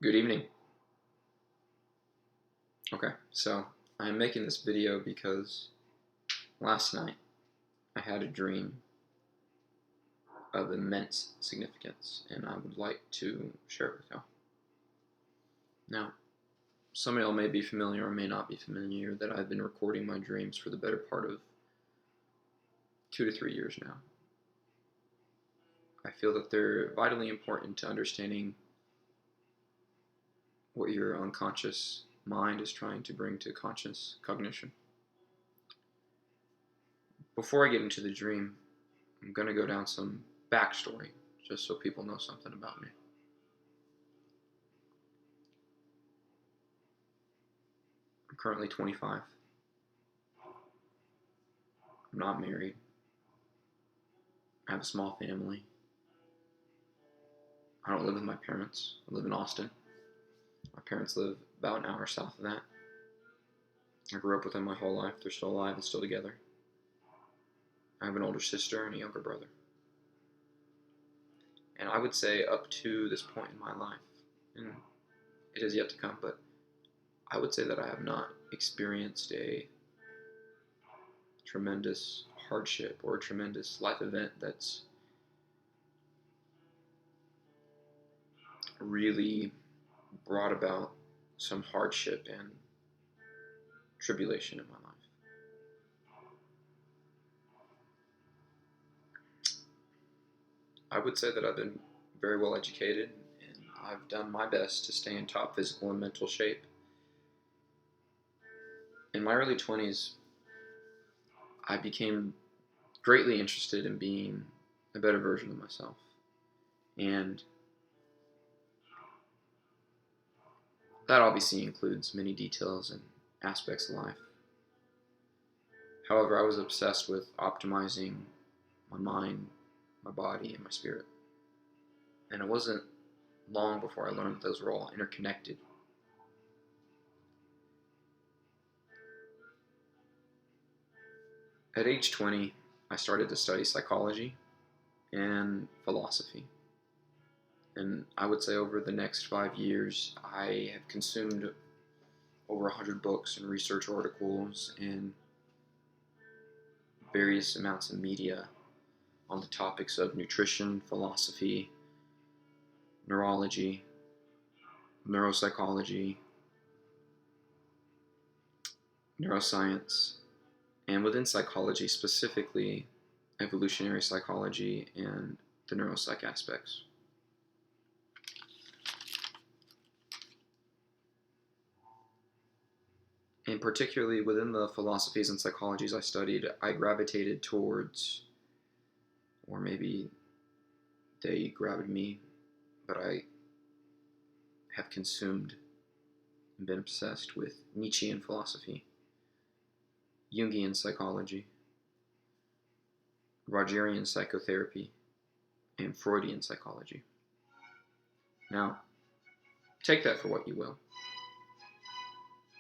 Good evening. Okay, so I'm making this video because last night I had a dream of immense significance and I would like to share it with y'all. Now, some of y'all may be familiar or may not be familiar that I've been recording my dreams for the better part of 2 to 3 years now. I feel that they're vitally important to understanding what your unconscious mind is trying to bring to conscious cognition. Before I get into the dream, I'm going to go down some backstory just so people know something about me. I'm currently 25. I'm not married. I have a small family. I don't live with my parents. I live in Austin. My parents live about an hour south of that. I grew up with them my whole life. They're still alive and still together. I have an older sister and a younger brother. And I would say up to this point in my life, and it is yet to come, but I would say that I have not experienced a tremendous hardship or a tremendous life event that's really brought about some hardship and tribulation in my life. I would say that I've been very well educated and I've done my best to stay in top physical and mental shape. In my early 20s, I became greatly interested in being a better version of myself. And that obviously includes many details and aspects of life. However, I was obsessed with optimizing my mind, my body, and my spirit. And it wasn't long before I learned that those were all interconnected. At age 20, I started to study psychology and philosophy. And I would say over the next 5 years, I have consumed over 100 books and research articles and various amounts of media on the topics of nutrition, philosophy, neurology, neuropsychology, neuroscience, and within psychology, specifically evolutionary psychology and the neuropsych aspects. And particularly within the philosophies and psychologies I studied, I gravitated towards, or maybe they grabbed me, but I have consumed and been obsessed with Nietzschean philosophy, Jungian psychology, Rogerian psychotherapy, and Freudian psychology. Now, take that for what you will.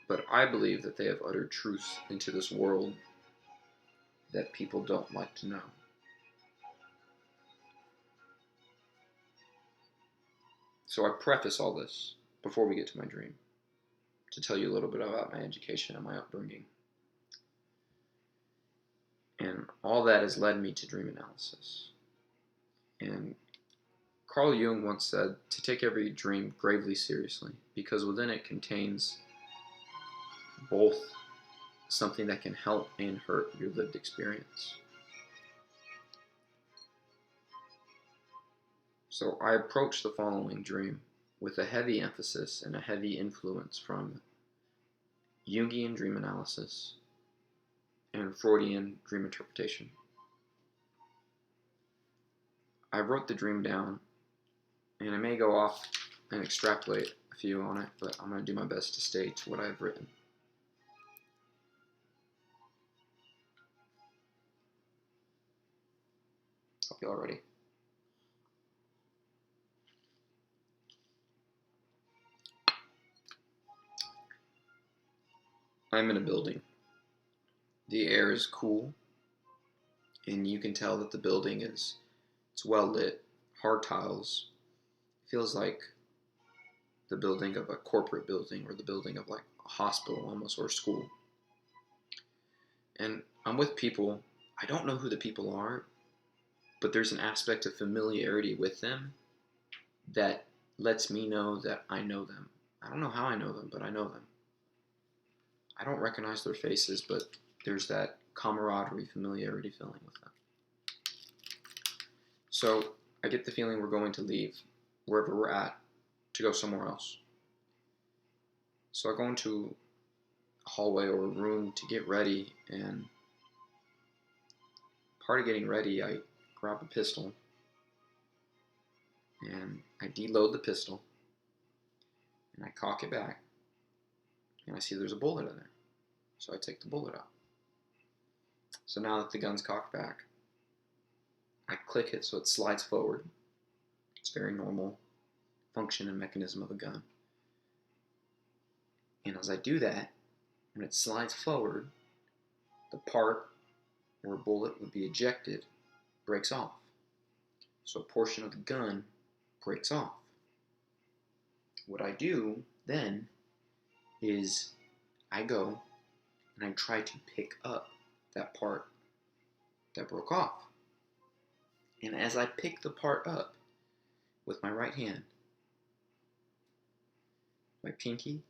But I believe that they have uttered truths into this world that people don't like to know. So I preface all this before we get to my dream to tell you a little bit about my education and my upbringing. And all that has led me to dream analysis. And Carl Jung once said to take every dream gravely seriously because within it contains both something that can help and hurt your lived experience. So I approached the following dream with a heavy emphasis and a heavy influence from Jungian dream analysis and Freudian dream interpretation. I wrote the dream down, and I may go off and extrapolate a few on it, but I'm going to do my best to stay to what I've written. Hope you're all ready. I'm in a building. The air is cool, and you can tell that the building it's well lit, hard tiles. Feels like the building of a corporate building or the building of like a hospital almost or a school. And I'm with people, I don't know who the people are, but there's an aspect of familiarity with them that lets me know that I know them. I don't know how I know them, but I know them. I don't recognize their faces, but there's that camaraderie, familiarity feeling with them. So I get the feeling we're going to leave wherever we're at to go somewhere else. So I go into a hallway or a room to get ready, and part of getting ready, I grab a pistol and I deload the pistol and I cock it back, and I see there's a bullet in there. So I take the bullet out. So now that the gun's cocked back, I click it so it slides forward. It's very normal function and mechanism of a gun. And as I do that, when it slides forward, the part where a bullet would be ejected breaks off. So a portion of the gun breaks off. What I do then is I go and I try to pick up that part that broke off. And as I pick the part up with my right hand, my pinky,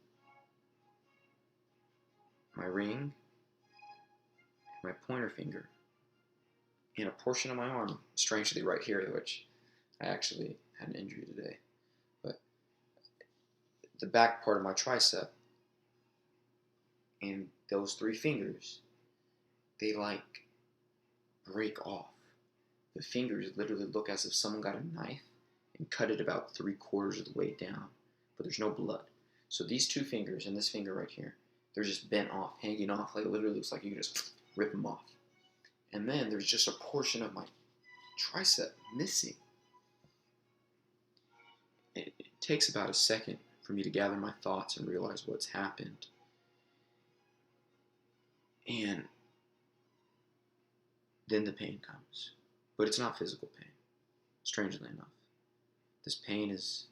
my ring, my pointer finger, and a portion of my arm, strangely right here, which I actually had an injury today, but the back part of my tricep and those 3 fingers, they like break off. The fingers literally look as if someone got a knife and cut it about 3/4 of the way down, but there's no blood. So these 2 fingers and this finger right here, they're just bent off, hanging off, like it literally looks like you can just rip them off. And then there's just a portion of my tricep missing. It takes about a second for me to gather my thoughts and realize what's happened. And then the pain comes. But it's not physical pain, strangely enough. This pain it's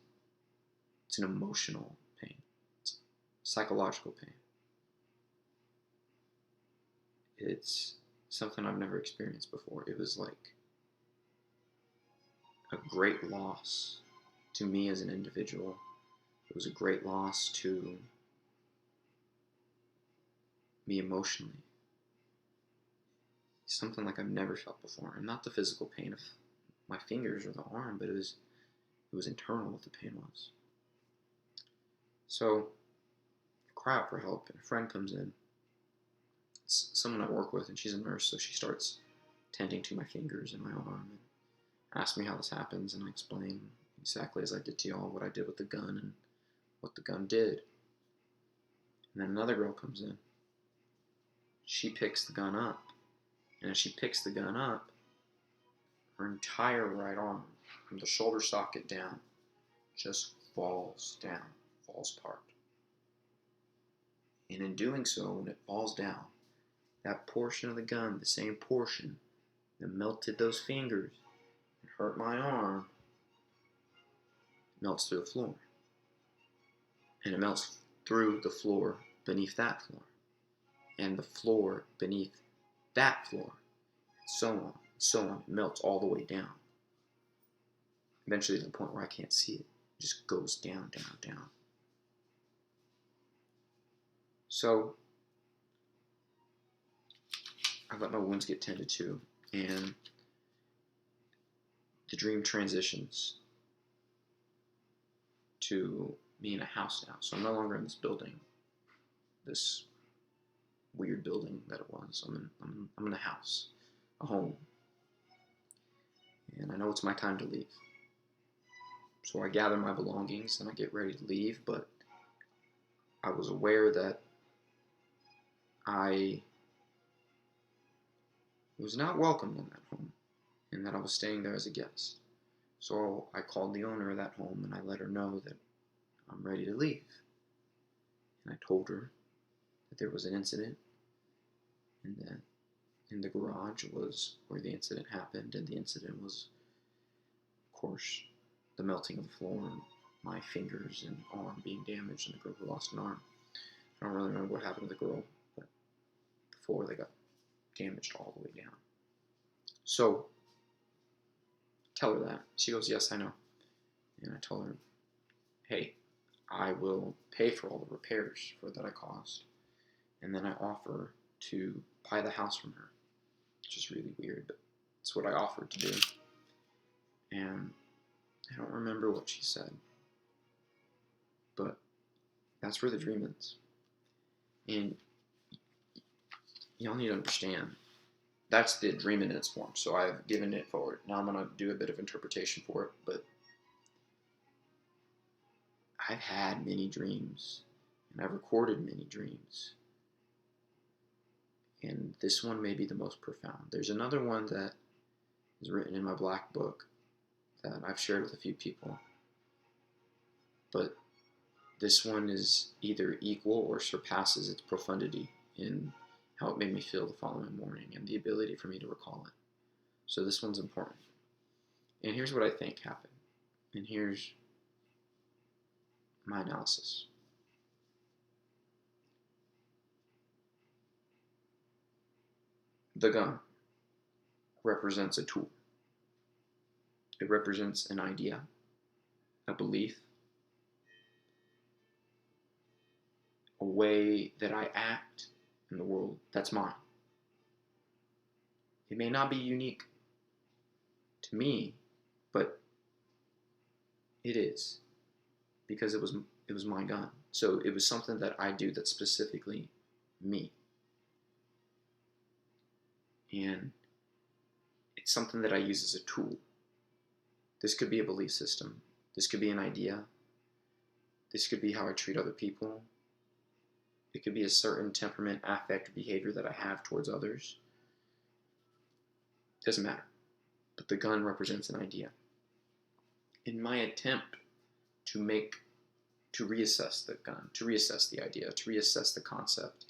an emotional pain. It's psychological pain. It's something I've never experienced before. It was like a great loss to me as an individual. It was a great loss to me emotionally. Something like I've never felt before. And not the physical pain of my fingers or the arm, but it was internal what the pain was. So I cry out for help, and a friend comes in. It's someone I work with, and she's a nurse, so she starts tending to my fingers and my arm and asks me how this happens, and I explain exactly as I did to y'all what I did with the gun and what the gun did. And then another girl comes in. She picks the gun up. And as she picks the gun up, her entire right arm, from the shoulder socket down, just falls down, falls apart. And in doing so, when it falls down, that portion of the gun, the same portion that melted those fingers and hurt my arm, melts through the floor. And it melts through the floor beneath that floor. And the floor beneath that floor, so on, so on. It melts all the way down. Eventually to the point where I can't see it. It just goes down, down, down. So I let my wounds get tended to, and the dream transitions to me in a house now. So I'm no longer in this building, this weird building that it was. I'm in a house, a home, and I know it's my time to leave. So I gather my belongings and I get ready to leave, but I was aware that I was not welcomed in that home and that I was staying there as a guest. So I called the owner of that home and I let her know that I'm ready to leave. And I told her that there was an incident and that in the garage was where the incident happened, and the incident was, of course, the melting of the floor and my fingers and arm being damaged, and the girl who lost an arm. I don't really remember what happened to the girl, but before they got damaged all the way down. So, tell her that. She goes, yes, I know. And I told her, hey, I will pay for all the repairs that I caused. And then I offer to buy the house from her, which is really weird, but it's what I offered to do. And I don't remember what she said, but that's where the dream ends. And y'all need to understand, that's the dream in its form. So I've given it forward. Now I'm going to do a bit of interpretation for it, but I've had many dreams, and I've recorded many dreams. And this one may be the most profound. There's another one that is written in my black book that I've shared with a few people. But this one is either equal or surpasses its profundity in how it made me feel the following morning and the ability for me to recall it. So this one's important. And here's what I think happened. And here's my analysis. The gun represents a tool. It represents an idea, a belief, a way that I act in the world that's mine. It may not be unique to me, but it is, because it was my gun. So it was something that I do that's specifically me. And it's something that I use as a tool. This could be a belief system. This could be an idea. This could be how I treat other people. It could be a certain temperament, affect, or behavior that I have towards others. Doesn't matter. But the gun represents an idea. In my attempt to reassess the gun, to reassess the idea, to reassess the concept,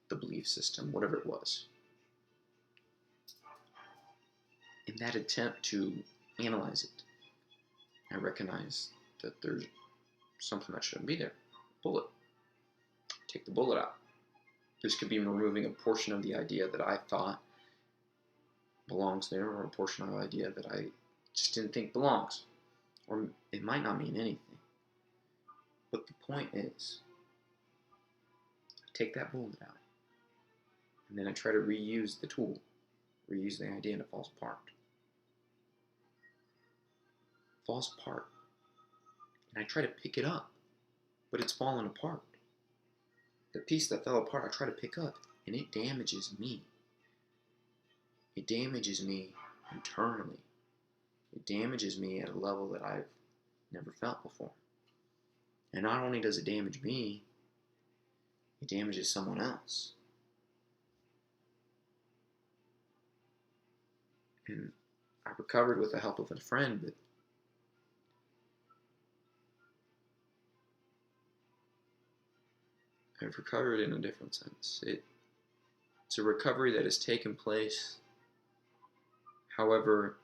the belief system, whatever it was, in that attempt to analyze it, I recognize that there's something that shouldn't be there. Bullet. Take the bullet out. This could be removing a portion of the idea that I thought belongs there, or a portion of the idea that I just didn't think belongs. Or it might not mean anything. But the point is, I take that bullet out, and then I try to reuse the tool, reuse the idea, and it falls apart. Falls apart. And I try to pick it up, but it's fallen apart. The piece that fell apart, I try to pick up, and it damages me. It damages me internally. It damages me at a level that I've never felt before. And not only does it damage me, it damages someone else. And I recovered with the help of a friend, but I've recovered in a different sense. It's a recovery that has taken place. However,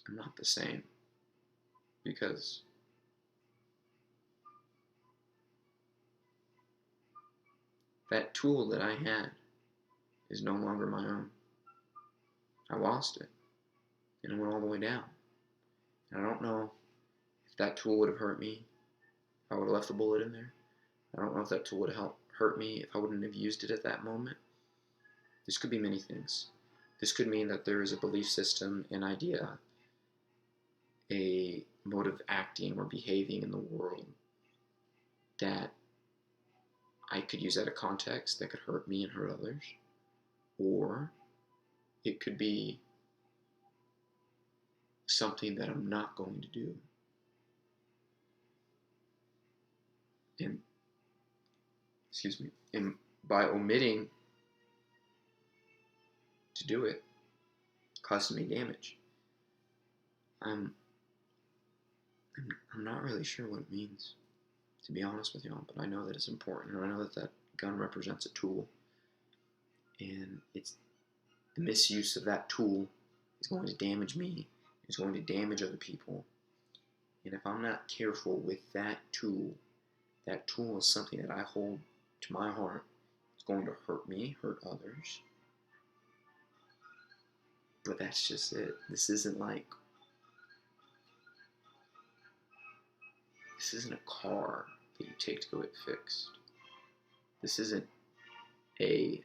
I'm not the same, because that tool that I had is no longer my own. I lost it, and it went all the way down. And I don't know if that tool would have hurt me if I would have left the bullet in there. I don't know if that tool would have hurt me if I wouldn't have used it at that moment. This could be many things. This could mean that there is a belief system, an idea, a mode of acting or behaving in the world that I could use out of context that could hurt me and hurt others. Or it could be something that I'm not going to do. And by omitting to do it, causing me damage. I'm not really sure what it means, to be honest with y'all, but I know that it's important, and I know that that gun represents a tool, and it's the misuse of that tool is going to damage me, it's going to damage other people, And if I'm not careful with that tool is something that I hold to my heart. It's going to hurt me, hurt others. But that's just it. This isn't a car that you take to go get fixed. This isn't a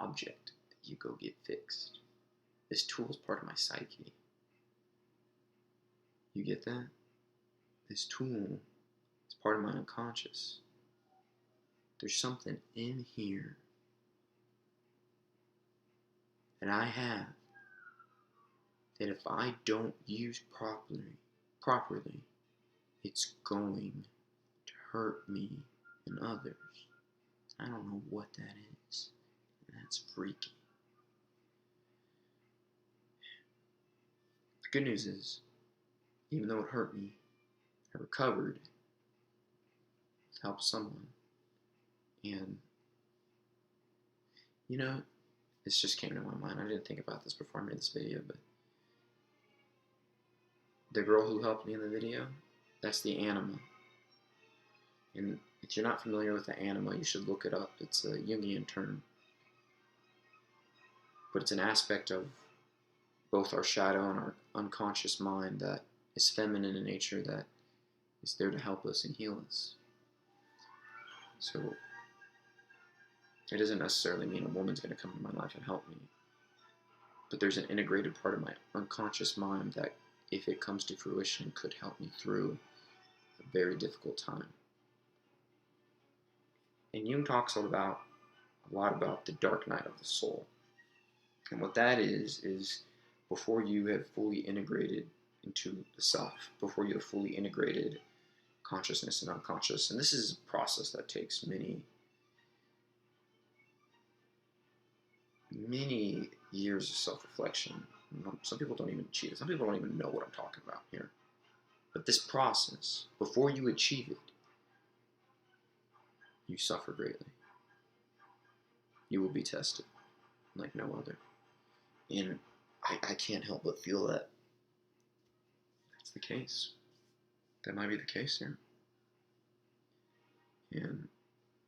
object that you go get fixed. This tool is part of my psyche. You get that? This tool is part of my unconscious. There's something in here that I have that if I don't use properly, it's going to hurt me and others. I don't know what that is. And that's freaky. The good news is, even though it hurt me, I recovered, helped someone. And, you know, this just came to my mind. I didn't think about this before I made this video, but the girl who helped me in the video, that's the anima. And if you're not familiar with the anima, you should look it up. It's a Jungian term. But it's an aspect of both our shadow and our unconscious mind that is feminine in nature, that is there to help us and heal us. So it doesn't necessarily mean a woman's going to come into my life and help me. But there's an integrated part of my unconscious mind that, if it comes to fruition, could help me through a very difficult time. And Jung talks a lot about the dark night of the soul. And what that is before you have fully integrated into the self, before you have fully integrated consciousness and unconscious. And this is a process that takes many years of self-reflection. Some people don't even achieve it. Some people don't even know what I'm talking about here. But this process, before you achieve it, you suffer greatly. You will be tested like no other. And I can't help but feel that that's the case. That might be the case here. And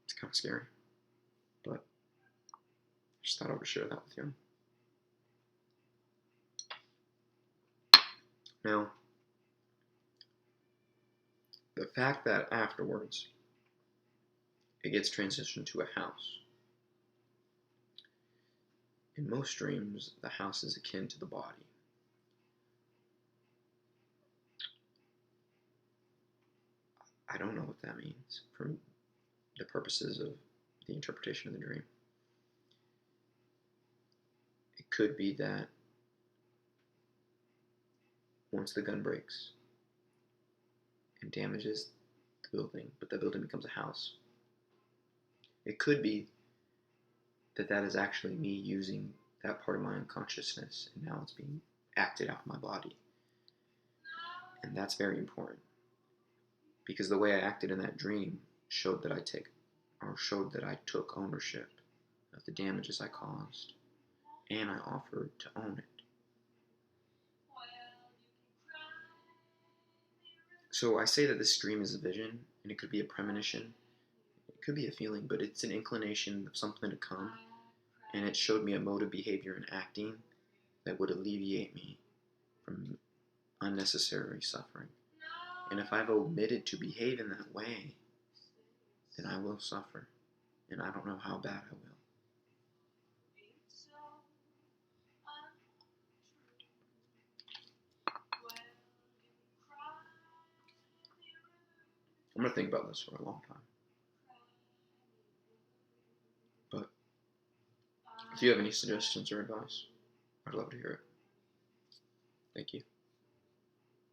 it's kind of scary. But I just thought I would share that with you. Now, the fact that afterwards it gets transitioned to a house. In most dreams, the house is akin to the body. I don't know what that means for the purposes of the interpretation of the dream. It could be that once the gun breaks and damages the building, but the building becomes a house, it could be that that is actually me using that part of my unconsciousness, and now it's being acted out in my body. And that's very important, because the way I acted in that dream showed that I took ownership of the damages I caused, and I offered to own it. So I say that this dream is a vision, and it could be a premonition, it could be a feeling, but it's an inclination of something to come, and it showed me a mode of behavior and acting that would alleviate me from unnecessary suffering. And if I've omitted to behave in that way, then I will suffer, and I don't know how bad I will. I'm going to think about this for a long time. But if you have any suggestions or advice, I'd love to hear it. Thank you.